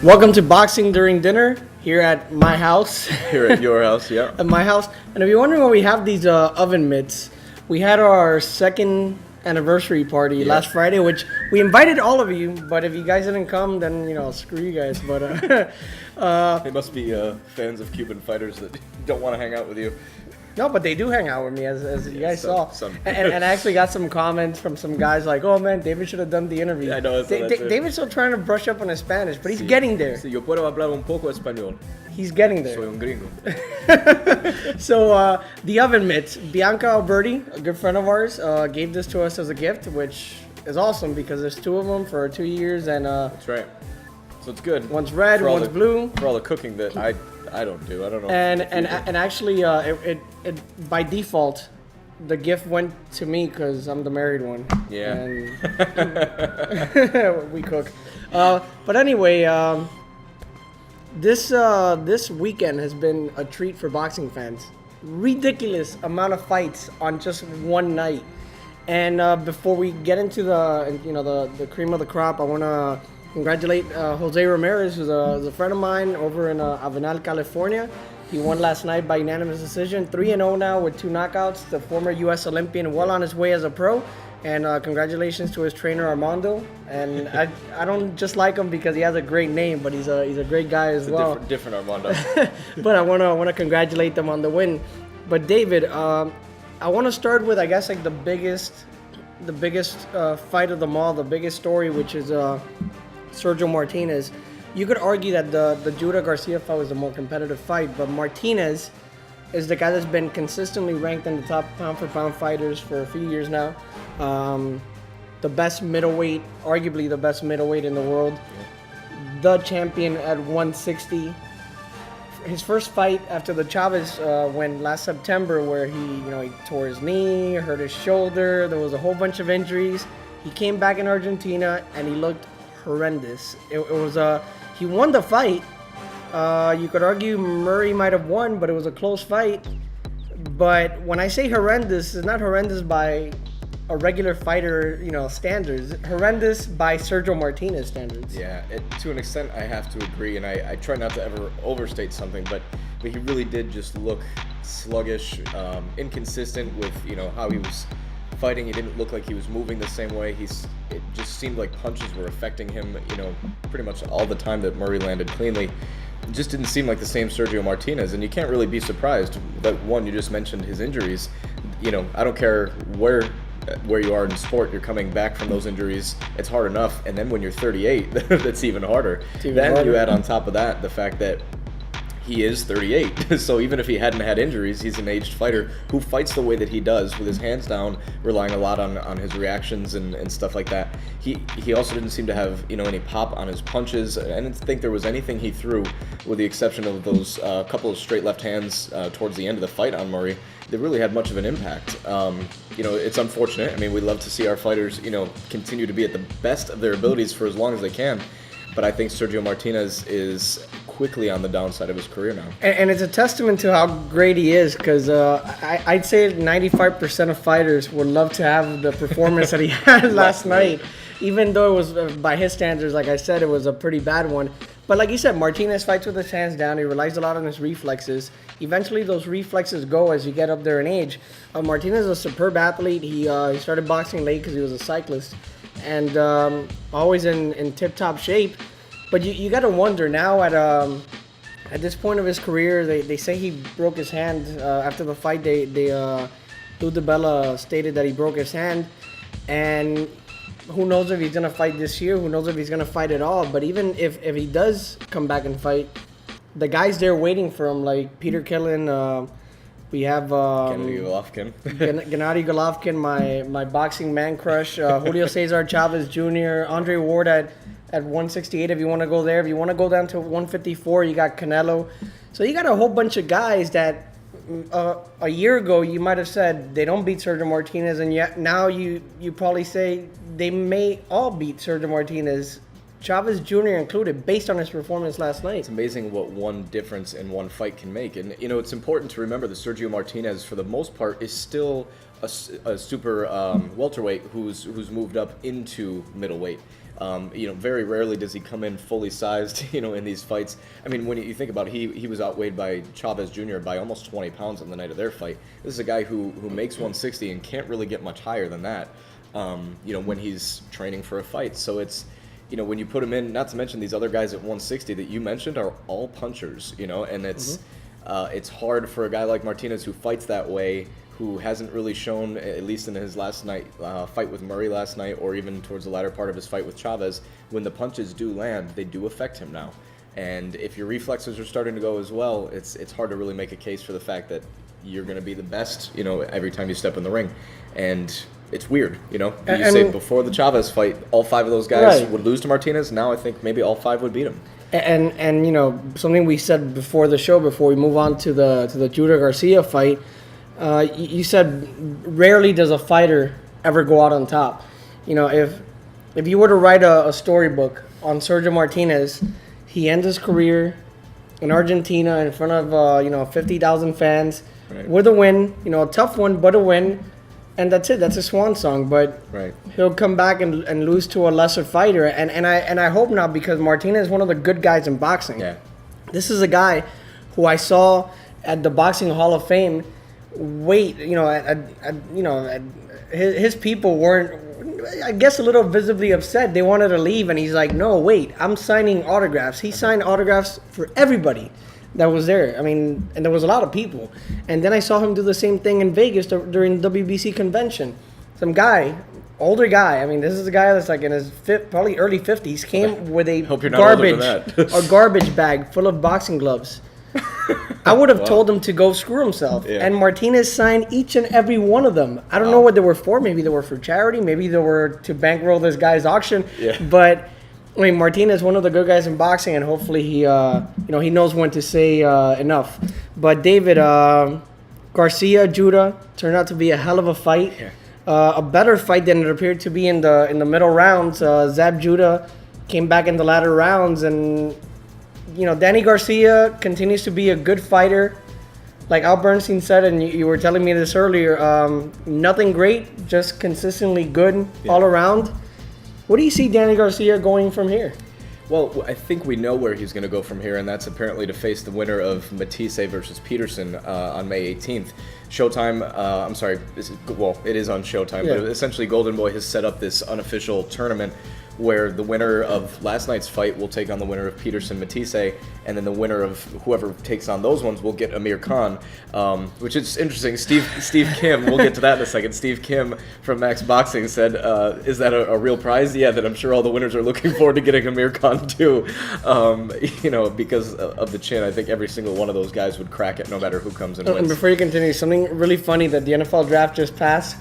Welcome to Boxing During Dinner here at my house. Here at your house, yeah. At my house. And if you're wondering why we have these oven mitts, we had our second anniversary party last Friday, which we invited all of you, but if you guys didn't come, then, screw you guys. But They must be fans of Cuban fighters that don't want to hang out with you. no, but they do hang out with me, as you guys saw. some. And I actually got some comments from some guys like, oh man, David should have done the interview. Yeah, I know, I saw that too. David's still trying to brush up on his Spanish, but he's getting there. Sí, yo puedo hablar un poco español. He's getting there. Soy un gringo. So the oven mitts, Bianca Alberti, a good friend of ours, gave this to us as a gift, which is awesome because there's two of them for 2 years, and That's right. So it's good. one's red, For all one's the- blue. For all the cooking that I don't do. I don't know. And actually, it by default, the gift went to me because I'm the married one. Yeah. And we cook. But anyway, this weekend has been a treat for boxing fans. Ridiculous amount of fights on just one night. And before we get into the cream of the crop, I want to congratulate Jose Ramirez, who's a friend of mine over in Avenal, California. He won last night by unanimous decision, 3-0 now with 2 knockouts. The former U.S. Olympian, well on his way as a pro. And congratulations to his trainer Armando. And I don't just like him because he has a great name, but he's a great guy as well. Different Armando. But I wanna congratulate them on the win. But David, I want to start with, I guess, like the biggest fight of them all, the biggest story, which is Sergio Martinez. You could argue that the Judah Garcia fight was the more competitive fight, but Martinez is the guy that's been consistently ranked in the top pound for pound fighters for a few years now. The best middleweight, arguably the best middleweight in the world. The champion at 160. His first fight after the Chavez win last September, where he tore his knee, hurt his shoulder. There was a whole bunch of injuries. He came back in Argentina and he looked horrendous. It was he won the fight. You could argue Murray might have won, but it was a close fight. But when I say horrendous, it's not horrendous by a regular fighter, standards. Horrendous by Sergio Martinez standards. Yeah, to an extent, I have to agree, and I try not to ever overstate something, but he really did just look sluggish, inconsistent with how he was fighting. He didn't look like he was moving the same way. It just seemed like punches were affecting him, pretty much all the time that Murray landed cleanly. It just didn't seem like the same Sergio Martinez, and you can't really be surprised that one, you just mentioned his injuries. I don't care where you are in sport, you're coming back from those injuries. It's hard enough, and then when you're 38, that's even harder. You add on top of that the fact that he is 38, so even if he hadn't had injuries, he's an aged fighter who fights the way that he does, with his hands down, relying a lot on his reactions and stuff like that. He also didn't seem to have any pop on his punches. I didn't think there was anything he threw, with the exception of those couple of straight left hands towards the end of the fight on Murray, that really had much of an impact. It's unfortunate. I mean, we'd love to see our fighters continue to be at the best of their abilities for as long as they can. But I think Sergio Martinez is quickly on the downside of his career now. And it's a testament to how great he is, because I'd say 95% of fighters would love to have the performance that he had last night. Even though it was, by his standards, like I said, it was a pretty bad one. But like you said, Martinez fights with his hands down. He relies a lot on his reflexes. Eventually, those reflexes go as you get up there in age. Martinez is a superb athlete. He started boxing late because he was a cyclist. And always in tip-top shape. But you got to wonder now at this point of his career, they say he broke his hand after the fight. Lou DiBella stated that he broke his hand. And who knows if he's going to fight this year? Who knows if he's going to fight at all? But even if he does come back and fight, the guys there waiting for him, like Peter Killen, we have Gennady Golovkin. Gennady Golovkin, my boxing man crush, Julio Cesar Chavez Jr., Andre Ward at 168 if you want to go there. If you want to go down to 154, you got Canelo. So you got a whole bunch of guys that a year ago you might have said they don't beat Sergio Martinez, and yet now you probably say they may all beat Sergio Martinez Chavez Jr. included, based on his performance last night. It's amazing what one difference in one fight can make. And, it's important to remember that Sergio Martinez, for the most part, is still a super welterweight who's moved up into middleweight. Very rarely does he come in fully sized, in these fights. I mean, when you think about it, he was outweighed by Chavez Jr. by almost 20 pounds on the night of their fight. This is a guy who makes 160 and can't really get much higher than that, when he's training for a fight. So it's, when you put him in, not to mention these other guys at 160 that you mentioned are all punchers, and it's hard for a guy like Martinez who fights that way, who hasn't really shown, at least in his last night fight with Murray last night, or even towards the latter part of his fight with Chavez, when the punches do land, they do affect him now. And if your reflexes are starting to go as well, it's hard to really make a case for the fact that you're going to be the best, every time you step in the ring. And it's weird, You say before the Chavez fight, all 5 of those guys would lose to Martinez. Now I think maybe all 5 would beat him. And something we said before the show, before we move on to the Judah Garcia fight, you said rarely does a fighter ever go out on top. If you were to write a storybook on Sergio Martinez, he ends his career in Argentina in front of 50,000 fans with a win. A tough one, but a win, and that's it. That's a swan song. But he'll come back and lose to a lesser fighter, and I hope not, because Martinez is one of the good guys in boxing. Yeah. This is a guy who I saw at the Boxing Hall of Fame. His people weren't, I guess, a little visibly upset. They wanted to leave, and he's like, no, wait, I'm signing autographs. He signed autographs for everybody that was there. I mean, and there was a lot of people. And then I saw him do the same thing in Vegas during the WBC convention. Some guy, older guy, I mean, this is a guy that's like in his probably early 50s, came with a garbage bag full of boxing gloves. I would have told him to go screw himself. Yeah. And Martinez signed each and every one of them. I don't know what they were for. Maybe they were for charity. Maybe they were to bankroll this guy's auction. Yeah. But I mean, Martinez, one of the good guys in boxing, and hopefully he knows when to say enough. But David, Garcia Judah turned out to be a hell of a fight. Yeah. A better fight than it appeared to be in the middle rounds. Zab Judah came back in the latter rounds, and Danny Garcia continues to be a good fighter. Like Al Bernstein said, and you were telling me this earlier, nothing great, just consistently good all around. What do you see Danny Garcia going from here? Well, I think we know where he's going to go from here, and that's apparently to face the winner of Matisse versus Peterson on May 18th. Showtime, it is on Showtime, but essentially Golden Boy has set up this unofficial tournament where the winner of last night's fight will take on the winner of Peterson-Matisse, and then the winner of whoever takes on those ones will get Amir Khan, which is interesting. Steve Kim, we'll get to that in a second. Steve Kim from Max Boxing said, is that a real prize? Yeah, that I'm sure all the winners are looking forward to getting Amir Khan too. Because of the chin, I think every single one of those guys would crack it no matter who comes and wins. And before you continue, something really funny that the NFL draft just passed.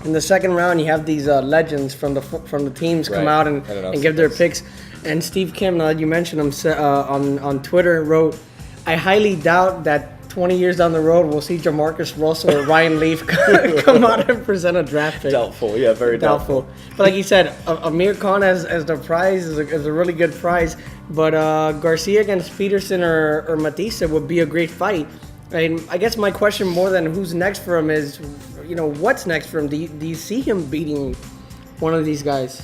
In the second round, you have these legends from the teams come out and give their picks. And Steve Kim, now that you mentioned him, on Twitter wrote, "I highly doubt that 20 years down the road we'll see Jamarcus Russell or Ryan Leaf come out and present a draft pick." Doubtful, yeah, very doubtful. But like you said, Amir Khan as the prize is a really good prize. But Garcia against Peterson or Matisse would be a great fight. And I guess my question more than who's next for him is, what's next for him? Do you see him beating one of these guys?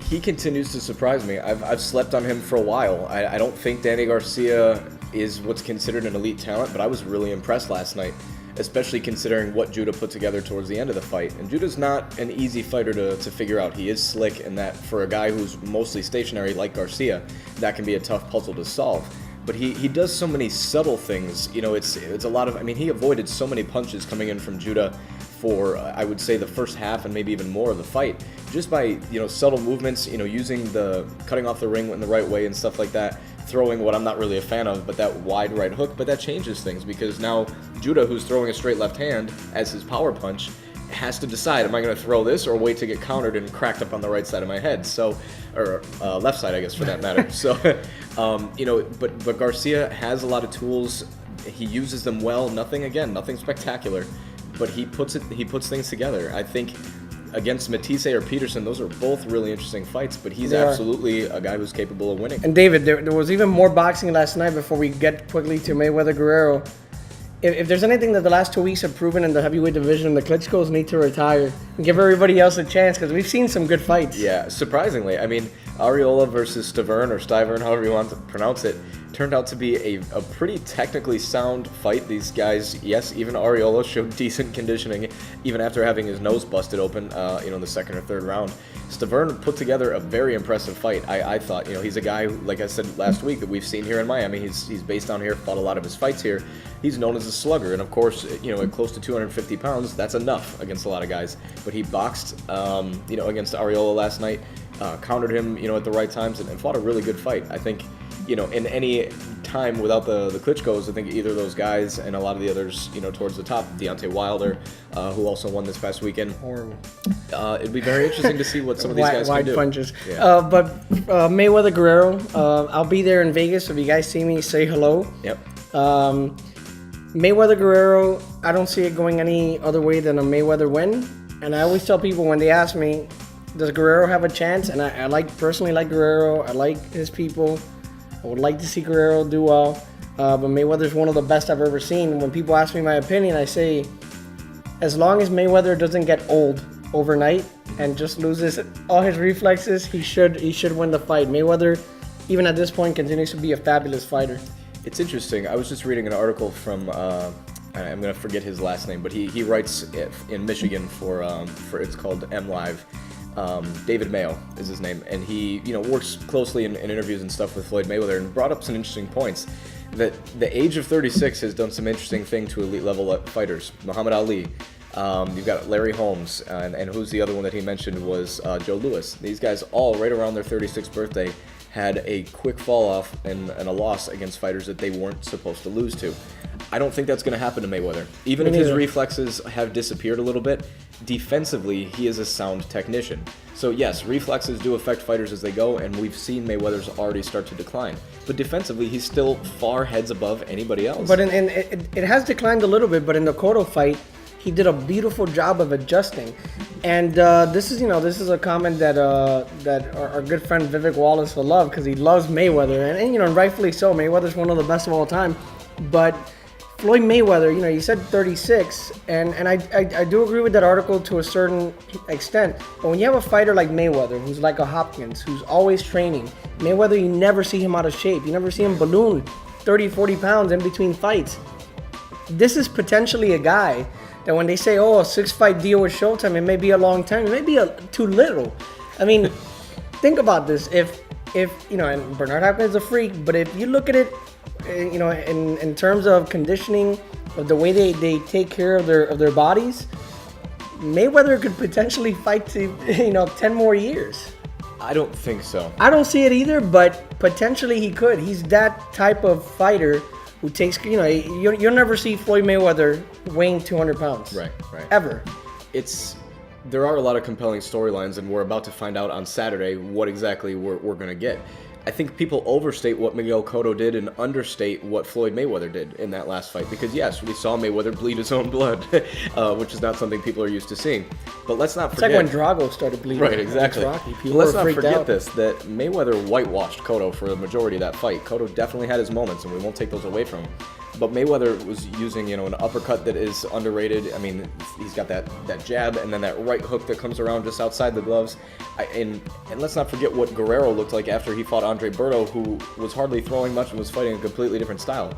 He continues to surprise me. I've slept on him for a while. I don't think Danny Garcia is what's considered an elite talent, but I was really impressed last night, especially considering what Judah put together towards the end of the fight. And Judah's not an easy fighter to figure out. He is slick, and that for a guy who's mostly stationary like Garcia, that can be a tough puzzle to solve. But he does so many subtle things. It's a lot of, he avoided so many punches coming in from Judah for, I would say, the first half and maybe even more of the fight. Just by, subtle movements, using the cutting off the ring in the right way and stuff like that, throwing what I'm not really a fan of, but that wide right hook. But that changes things, because now Judah, who's throwing a straight left hand as his power punch, has to decide, am I going to throw this or wait to get countered and cracked up on the right side of my head? So, or left side, I guess, for that matter. So, but Garcia has a lot of tools. He uses them well. Nothing spectacular, but he puts things together. I think against Matisse or Peterson, those are both really interesting fights, but he's They are. absolutely a guy who's capable of winning. And David, there was even more boxing last night before we get quickly to Mayweather Guerrero. If there's anything that the last 2 weeks have proven in the heavyweight division, the Klitschko's need to retire and give everybody else a chance because we've seen some good fights. Yeah, surprisingly. I mean, Arreola versus Stavern, or Stivern, however you want to pronounce it, turned out to be a pretty technically sound fight. These guys, yes, even Arreola showed decent conditioning even after having his nose busted open, in the second or third round. Stavern put together a very impressive fight. I thought, he's a guy, like I said last week, that we've seen here in Miami. He's based down here, fought a lot of his fights here. He's known as a slugger, and of course, at close to 250 pounds, that's enough against a lot of guys. But he boxed, against Arreola last night, countered him, at the right times, and fought a really good fight. I think, in any time without the Klitschkos, I think either of those guys and a lot of the others, towards the top, Deontay Wilder, who also won this past weekend. Horrible. It'd be very interesting to see what some of these guys can do. Wide punches. Yeah. But Mayweather Guerrero, I'll be there in Vegas. If you guys see me, say hello. Yep. Mayweather Guerrero, I don't see it going any other way than a Mayweather win. And I always tell people when they ask me, does Guerrero have a chance? And I personally like Guerrero. I like his people. I would like to see Guerrero do well. But Mayweather's one of the best I've ever seen. When people ask me my opinion, I say, as long as Mayweather doesn't get old overnight and just loses all his reflexes, he should win the fight. Mayweather, even at this point, continues to be a fabulous fighter. It's interesting. I was just reading an article from, I'm going to forget his last name, but he writes in Michigan for it's called MLive. David Mayo is his name, and he works closely in interviews and stuff with Floyd Mayweather, and brought up some interesting points. That the age of 36 has done some interesting thing to elite level fighters. Muhammad Ali, you've got Larry Holmes, and who's the other one that he mentioned was Joe Louis. These guys all right around their 36th birthday had a quick fall off and a loss against fighters that they weren't supposed to lose to. I don't think that's going to happen to Mayweather. Even if his reflexes have disappeared a little bit, defensively, he is a sound technician. So yes, reflexes do affect fighters as they go, and we've seen Mayweather's already start to decline. But defensively, he's still far heads above anybody else. But it has declined a little bit, but in the Cotto fight, he did a beautiful job of adjusting. And this is a comment that our good friend Vivek Wallace will love, because he loves Mayweather, and rightfully so. Mayweather's one of the best of all time. But Floyd Mayweather, you said 36, and I do agree with that article to a certain extent. But when you have a fighter like Mayweather, who's like a Hopkins, who's always training, Mayweather, you never see him out of shape. You never see him balloon 30, 40 pounds in between fights. This is potentially a guy that when they say, a 6-fight deal with Showtime, it may be a long time, it may be too little. I mean, think about this. If and Bernard Hopkins is a freak, but if you look at it, in terms of conditioning, of the way they take care of their bodies, Mayweather could potentially fight to 10 more years. I don't think so. I don't see it either, but potentially he could. He's that type of fighter who takes, you'll never see Floyd Mayweather weighing 200 pounds. Right. Ever. There are a lot of compelling storylines, and we're about to find out on Saturday what exactly we're going to get. I think people overstate what Miguel Cotto did and understate what Floyd Mayweather did in that last fight. Because yes, we saw Mayweather bleed his own blood, which is not something people are used to seeing. But let's not forget. It's like when Drago started bleeding. Right, exactly. People let's were not forget out. that Mayweather whitewashed Cotto for the majority of that fight. Cotto definitely had his moments, and we won't take those away from him. But Mayweather was using, an uppercut that is underrated. I mean, he's got that jab and then that right hook that comes around just outside the gloves. And let's not forget what Guerrero looked like after he fought Andre Berto, who was hardly throwing much and was fighting a completely different style.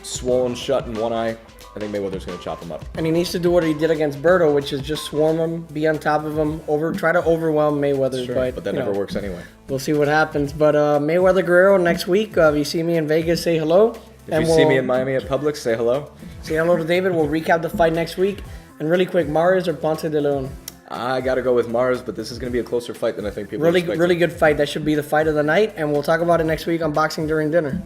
Swollen shut in one eye. I think Mayweather's going to chop him up. And he needs to do what he did against Berto, which is just swarm him, be on top of him, try to overwhelm Mayweather. Sure, but that never works anyway. We'll see what happens. But Mayweather Guerrero next week. If you see me in Vegas, say hello. If you see me in Miami at Publix, say hello. Say hello to David. We'll recap the fight next week. And really quick, Mares or Ponce de Leon? I got to go with Mares, but this is going to be a closer fight than I think people expect. Really good fight. That should be the fight of the night. And we'll talk about it next week on Boxing During Dinner.